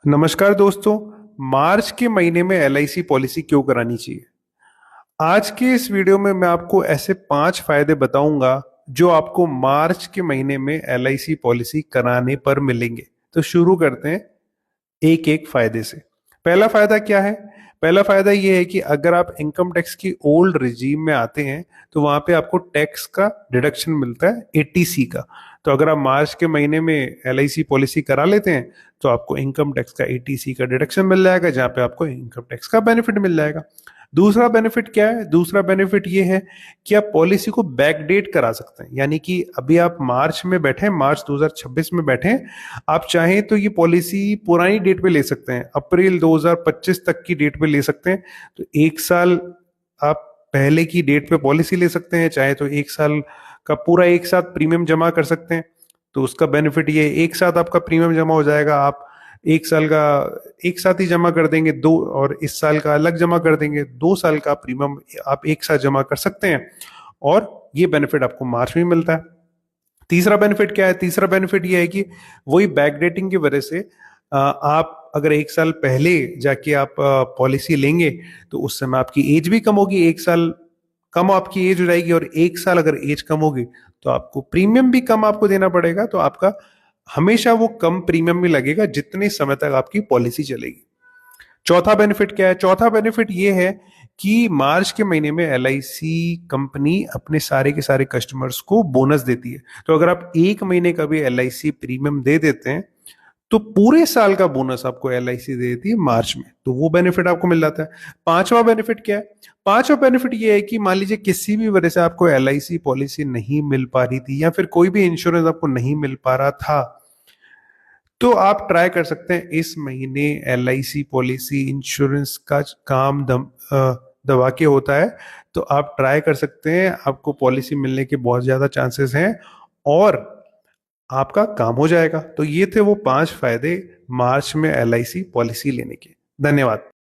नमस्कार दोस्तों। मार्च के महीने में एलआईसी पॉलिसी क्यों करानी चाहिए? आज के इस वीडियो में मैं आपको ऐसे 5 फायदे बताऊंगा जो आपको मार्च के महीने में एलआईसी पॉलिसी कराने पर मिलेंगे। तो शुरू करते हैं एक एक फायदे से। पहला फायदा क्या है? पहला फायदा यह है कि अगर आप इनकम टैक्स की ओल्ड रिजीम में आते हैं तो वहां पे आपको टैक्स का डिडक्शन मिलता है, एटीसी का। तो अगर आप मार्च के महीने में एलआईसी पॉलिसी करा लेते हैं तो आपको इनकम टैक्स का एटीसी का डिडक्शन मिल जाएगा, जहां पे आपको इनकम टैक्स का बेनिफिट मिल जाएगा। दूसरा बेनिफिट क्या है? दूसरा बेनिफिट ये है कि आप पॉलिसी को बैकडेट करा सकते हैं। यानी कि अभी आप मार्च में बैठे हैं, मार्च 2026 में बैठे हैं, आप चाहें तो ये पॉलिसी पुरानी डेट पे ले सकते हैं, अप्रैल 2025 तक की डेट पे ले सकते हैं। तो एक साल आप पहले की डेट पे पॉलिसी ले सकते हैं, चाहे तो एक साल का पूरा एक साथ प्रीमियम जमा कर सकते हैं। तो उसका बेनिफिट ये है, एक साथ आपका प्रीमियम जमा हो जाएगा। आप एक साल का एक साथ ही जमा कर देंगे दो, और इस साल का अलग जमा कर देंगे। 2 साल का प्रीमियम आप एक साथ जमा कर सकते हैं, और ये बेनिफिट आपको मार्च में मिलता है। तीसरा बेनिफिट क्या है? तीसरा बेनिफिट ये है कि वही बैकडेटिंग की वजह से आप अगर एक साल पहले जाके आप पॉलिसी लेंगे तो उस समय आपकी एज भी कम होगी, एक साल कम आपकी एज हो जाएगी, और एक साल अगर एज कम होगी तो आपको प्रीमियम भी कम आपको देना पड़ेगा। तो आपका हमेशा वो कम प्रीमियम भी लगेगा जितने समय तक आपकी पॉलिसी चलेगी। चौथा बेनिफिट क्या है? चौथा बेनिफिट ये है कि मार्च के महीने में एलआईसी कंपनी अपने सारे के सारे कस्टमर्स को बोनस देती है। तो अगर आप एक महीने का भी एलआईसी प्रीमियम दे देते हैं तो पूरे साल का बोनस आपको एलआईसी दे देती है मार्च में। तो वो बेनिफिट आपको मिल जाता है। पांचवा बेनिफिट क्या है? पांचवा बेनिफिट ये है कि मान लीजिए किसी भी वजह से आपको एलआईसी पॉलिसी नहीं मिल पा रही थी, या फिर कोई भी इंश्योरेंस आपको नहीं मिल पा रहा था, तो आप ट्राई कर सकते हैं इस महीने एलआईसी पॉलिसी इंश्योरेंस का काम दबा के होता है। तो आप ट्राई कर सकते हैं, आपको पॉलिसी मिलने के बहुत ज्यादा चांसेस हैं, और आपका काम हो जाएगा। तो ये थे वो 5 फायदे मार्च में एलआईसी पॉलिसी लेने के। धन्यवाद।